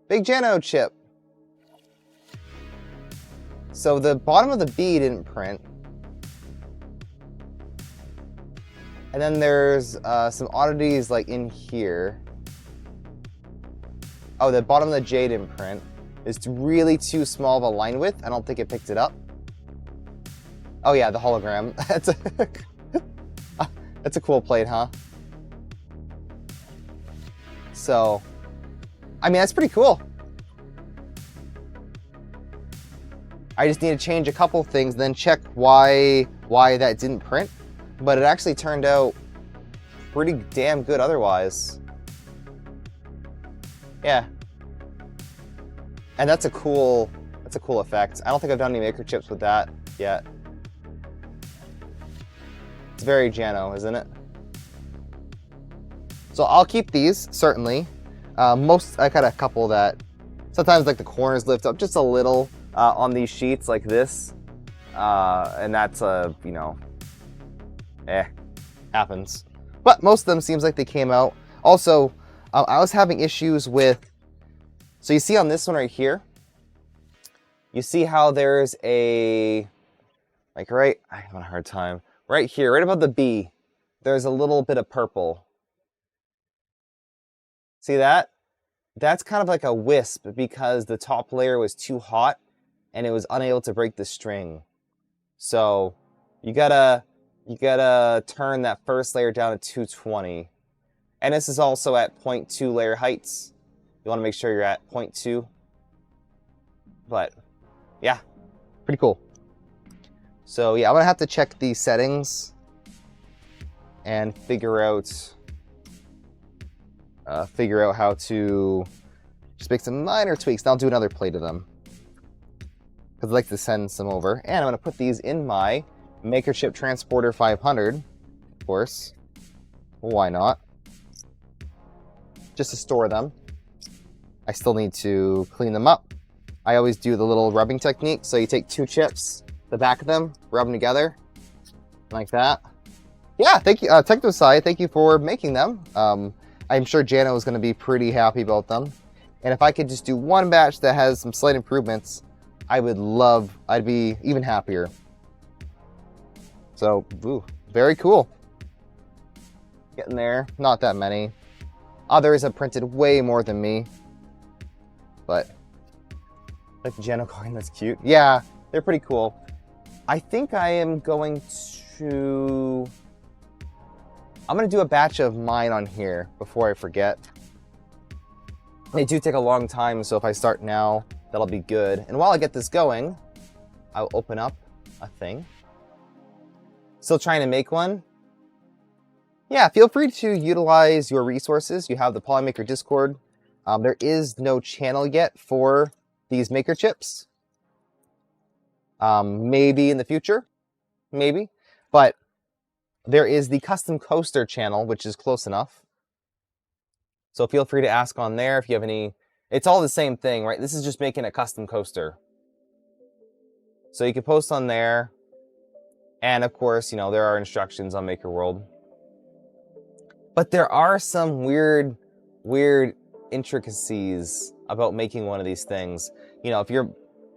S1: Big Jano chip. So the bottom of the B didn't print. And then there's some oddities like in here. Oh, the bottom of the J didn't print. It's really too small of a line width. I don't think it picked it up. Oh yeah, the hologram. That's a cool plate, huh? So, I mean, that's pretty cool. I just need to change a couple things, then check why that didn't print. But it actually turned out pretty damn good otherwise. Yeah. And that's a cool effect. I don't think I've done any maker chips with that yet. It's very Jano, isn't it? So I'll keep these, certainly. I got a couple that sometimes like the corners lift up just a little on these sheets like this. And that's, you know, happens. But most of them seems like they came out. Also, I was having issues with, so you see on this one right here, you see how there's a, like right, I have a hard time. Right here, right above the B, there's a little bit of purple. See that? That's kind of like a wisp because the top layer was too hot and it was unable to break the string. So you gotta turn that first layer down to 220. And this is also at 0.2 layer heights. You want to make sure you're at 0.2. But yeah, pretty cool. So yeah, I'm gonna have to check these settings and figure out how to just make some minor tweaks. And I'll do another plate of them because I'd like to send some over. And I'm gonna put these in my Maker Chip Transporter 500, of course. Why not? Just to store them. I still need to clean them up. I always do the little rubbing technique. So you take two chips, the back of them, rub them together, like that. Yeah, thank you, Technosci, thank you for making them. I'm sure Jano is going to be pretty happy about them. And if I could just do one batch that has some slight improvements, I'd be even happier. So, ooh, very cool. Getting there, not that many. Others have printed way more than me. But, like the Jano coin, that's cute. Yeah, they're pretty cool. I think I am going to... I'm going to do a batch of mine on here before I forget. They do take a long time, so if I start now, that'll be good. And while I get this going, I'll open up a thing. Still trying to make one? Yeah, feel free to utilize your resources. You have the Polymaker Discord. There is no channel yet for these maker chips. Maybe in the future, maybe. But there is the custom coaster channel, which is close enough. So feel free to ask on there if you have any. It's all the same thing, right? This is just making a custom coaster. So you can post on there. And of course, you know, there are instructions on Maker World. But there are some weird intricacies about making one of these things. You know, if you're,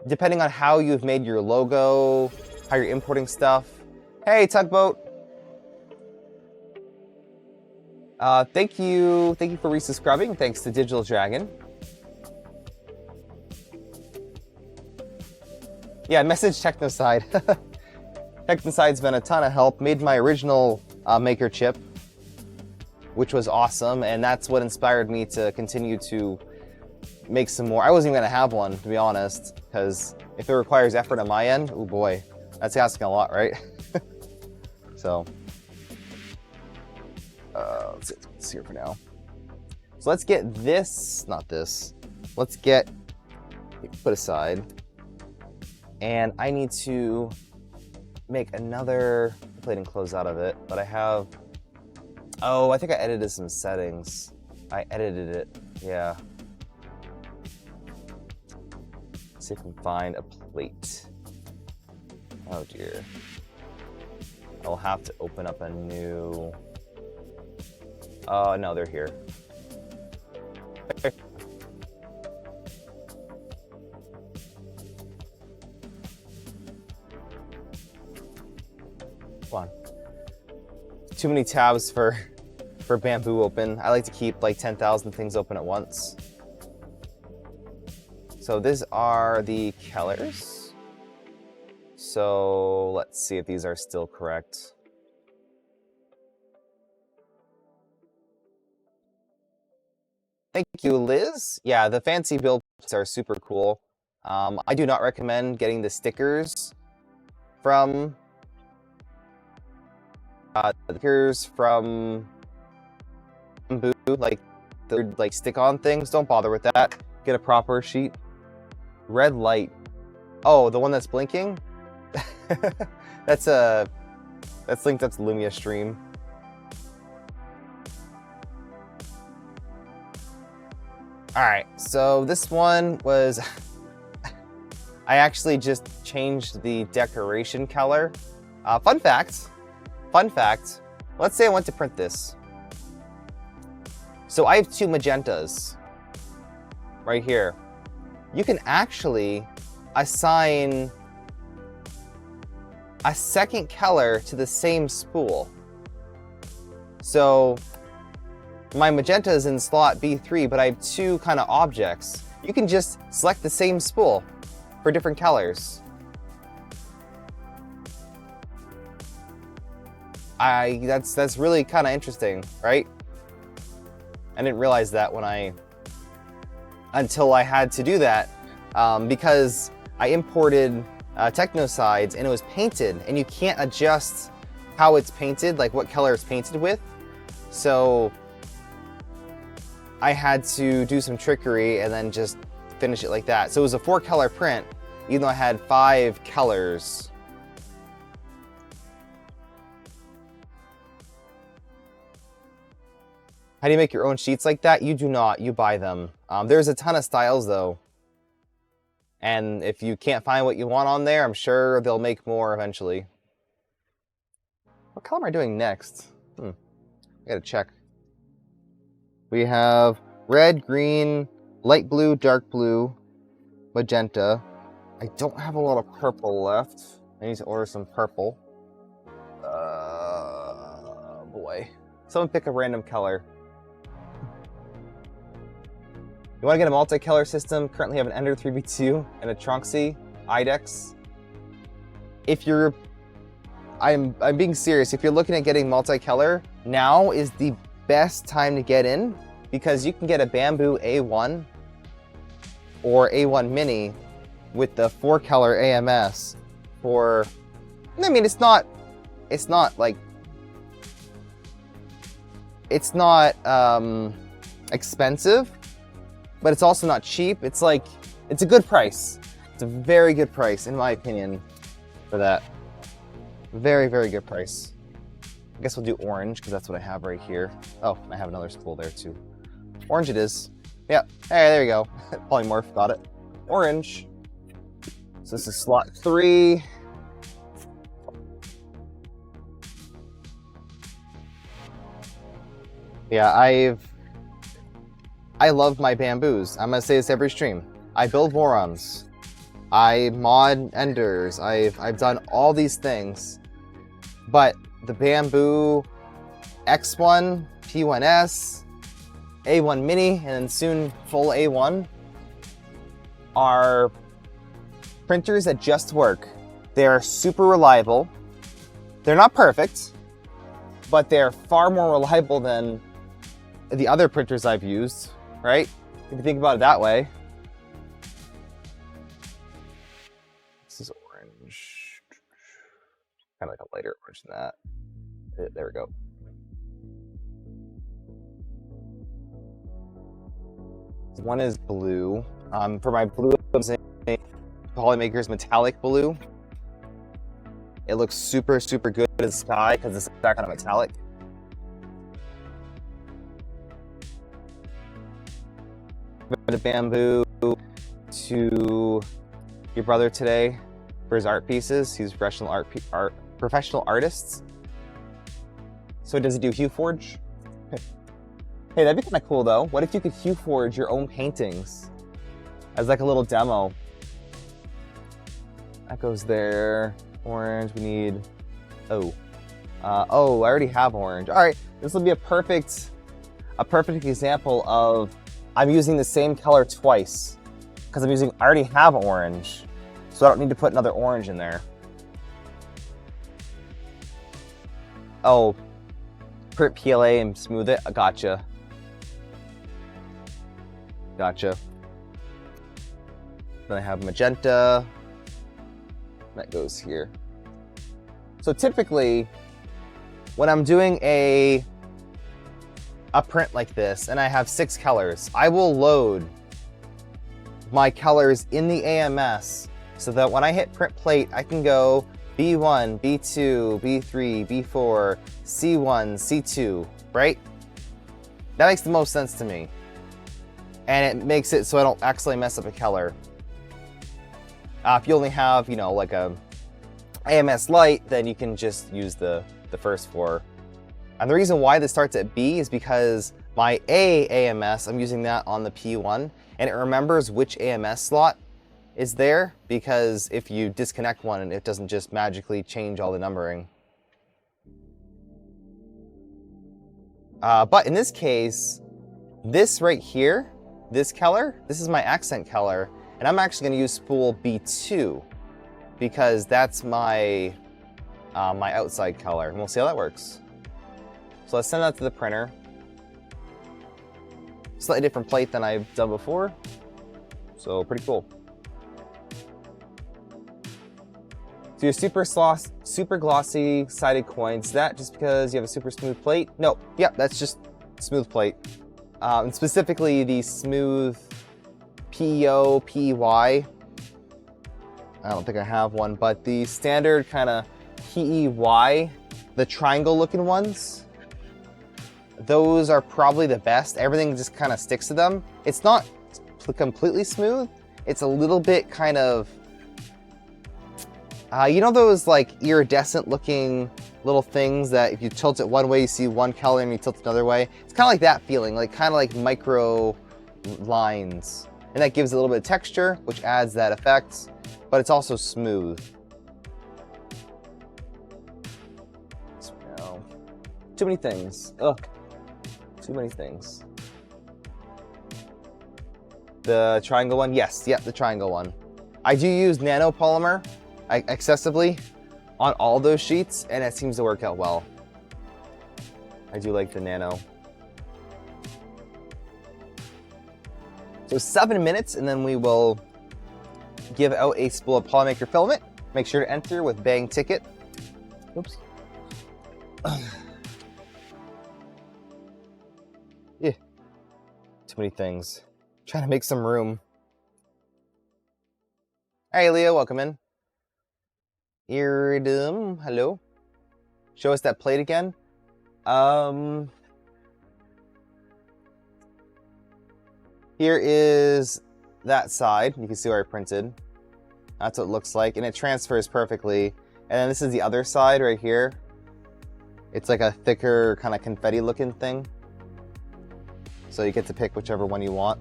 S1: depending on how you've made your logo, how you're importing stuff. Hey, Tugboat. Thank you for resubscribing. Thanks to Digital Dragon. Yeah, message Technoside. Technoside's been a ton of help. Made my original maker chip. which was awesome, and that's what inspired me to continue to make some more. I wasn't even gonna have one, to be honest, because if it requires effort on my end, oh boy, that's asking a lot, right? So, let's see here for now. So let's get this, not this. Let's get put aside, and I need to make another plate and close out of it, but I have, oh, I think I edited some settings. I edited it, yeah. Let's see if I can find a plate. Oh dear. I'll have to open up a new, no, they're here. Come on. Too many tabs for bamboo open. I like to keep like 10,000 things open at once. So these are the colors. So let's see if these are still correct. Thank you, Liz. Yeah, the fancy builds are super cool. I do not recommend getting the stickers from bamboo, like the like stick-on things. Don't bother with that. Get a proper sheet. Red light. Oh, the one that's blinking? that's linked up to Lumia stream. Alright, so this one was I actually just changed the decoration color. Fun fact, let's say I want to print this. So I have two magentas right here. You can actually assign a second color to the same spool. So my magenta is in slot B3, but I have two kind of objects. You can just select the same spool for different colors. That's really kind of interesting, right? I didn't realize that until I had to do that, because I imported Technosides and it was painted, and you can't adjust how it's painted, like what color it's painted with. So I had to do some trickery and then just finish it like that. So it was a 4-color print, even though I had 5 colors. How do you make your own sheets like that? You do not, you buy them. There's a ton of styles though. And if you can't find what you want on there, I'm sure they'll make more eventually. What color am I doing next? I gotta check. We have red, green, light blue, dark blue, magenta. I don't have a lot of purple left. I need to order some purple. Boy. Someone pick a random color. You want to get a multi-color system? Currently have an Ender 3v2 and a Tronxy IDEX. If you're, I'm being serious. If you're looking at getting multi-color, now is the best time to get in, because you can get a Bamboo A1 or A1 Mini with the 4-color AMS for, I mean, it's not expensive, but it's also not cheap. It's like, it's a good price. It's a very good price, in my opinion, for that. Very, very good price. I guess we'll do orange, because that's what I have right here. Oh, I have another spool there too. Orange it is. Yeah, hey, there you go. Polymorph, got it. Orange. So this is slot 3. Yeah, I love my bamboos. I'm gonna say this every stream. I build Morons. I mod Enders. I've done all these things. But the Bamboo X1, P1S, A1 Mini, and then soon full A1 are printers that just work. They're super reliable. They're not perfect, but they're far more reliable than the other printers I've used, right? If you think about it that way. This is orange. Kind of like a lighter orange than that. There we go. One is blue. For my blue, I'm using Polymaker's metallic blue. It looks super, super good in the sky because it's that kind of metallic. A bit of bamboo to your brother today for his art pieces. He's a professional artist. So does he do hue forge? Hey, that'd be kind of cool though. What if you could hue forge your own paintings as like a little demo? That goes there. Orange, we need, oh, I already have orange. All right, this will be a perfect example of I'm using the same color twice because I already have orange, so I don't need to put another orange in there. Oh, print PLA and smooth it. Gotcha. Gotcha. Then I have magenta. That goes here. So typically, when I'm doing a print like this and I have 6 colors, I will load my colors in the AMS so that when I hit print plate, I can go B1, B2, B3, B4, C1, C2, right? That makes the most sense to me. And it makes it so I don't accidentally mess up a color. If you only have, like a AMS light, then you can just use the first 4. And the reason why this starts at B is because my A AMS, I'm using that on the P1, and it remembers which AMS slot is there, because if you disconnect one, it doesn't just magically change all the numbering. But in this case, this right here, this color, this is my accent color, and I'm actually going to use spool B2 because that's my my outside color, and we'll see how that works. So let's send that to the printer. Slightly different plate than I've done before, so pretty cool. So your super glossy sided coins, that just because you have a super smooth plate? No, yeah, that's just smooth plate. And specifically the smooth PEO, PEY. I don't think I have one, but the standard kind of PEY, the triangle looking ones, those are probably the best. Everything just kind of sticks to them. It's not completely smooth. It's a little bit kind of, you know those like iridescent looking little things that if you tilt it one way, you see one color, and you tilt it another way? It's kind of like that feeling, like kind of like micro lines. And that gives it a little bit of texture, which adds that effect, but it's also smooth. So, no. Too many things. Ugh. Too many things. The triangle one? Yes, yeah, the triangle one. I do use nanopolymer excessively on all those sheets, and it seems to work out well. I do like the nano. So 7 minutes, and then we will give out a spool of Polymaker filament. Make sure to enter with bang ticket. Oops. Yeah. Too many things. Trying to make some room. Hey, Leo, welcome in. Iridum, hello. Show us that plate again. Here is that side. You can see where I printed. That's what it looks like, and it transfers perfectly. And then this is the other side right here. It's like a thicker kind of confetti looking thing. So you get to pick whichever one you want.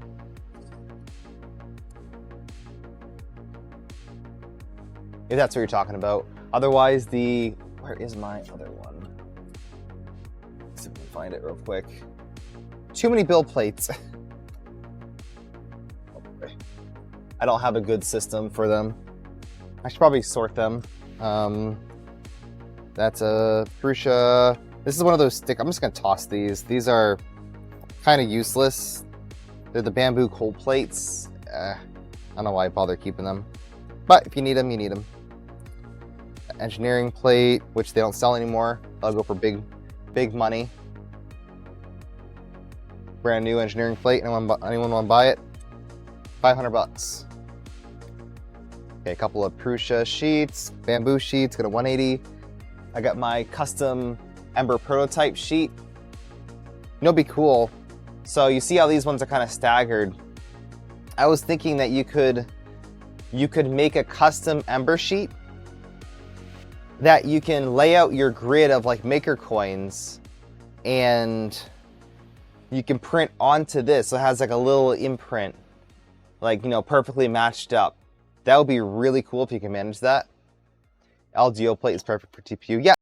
S1: If that's what you're talking about. Otherwise, where is my other one? Let's see if we can find it real quick. Too many build plates. I don't have a good system for them. I should probably sort them. That's a Prusa. This is one of those stick. I'm just gonna toss these. These are kind of useless. They're the bamboo cold plates. I don't know why I bother keeping them. But if you need them, you need them. Engineering plate, which they don't sell anymore. I'll go for big money. Brand new engineering plate. Anyone want to buy it? 500 bucks. Okay, a couple of Prusa sheets, bamboo sheets, got a 180. I got my custom Ember prototype sheet. You know, it'd be cool. So you see how these ones are kind of staggered. I was thinking that you could make a custom Ember sheet that you can lay out your grid of like maker coins, and you can print onto this. So it has like a little imprint, like, you know, perfectly matched up. That would be really cool if you can manage that. LDO plate is perfect for TPU. Yeah.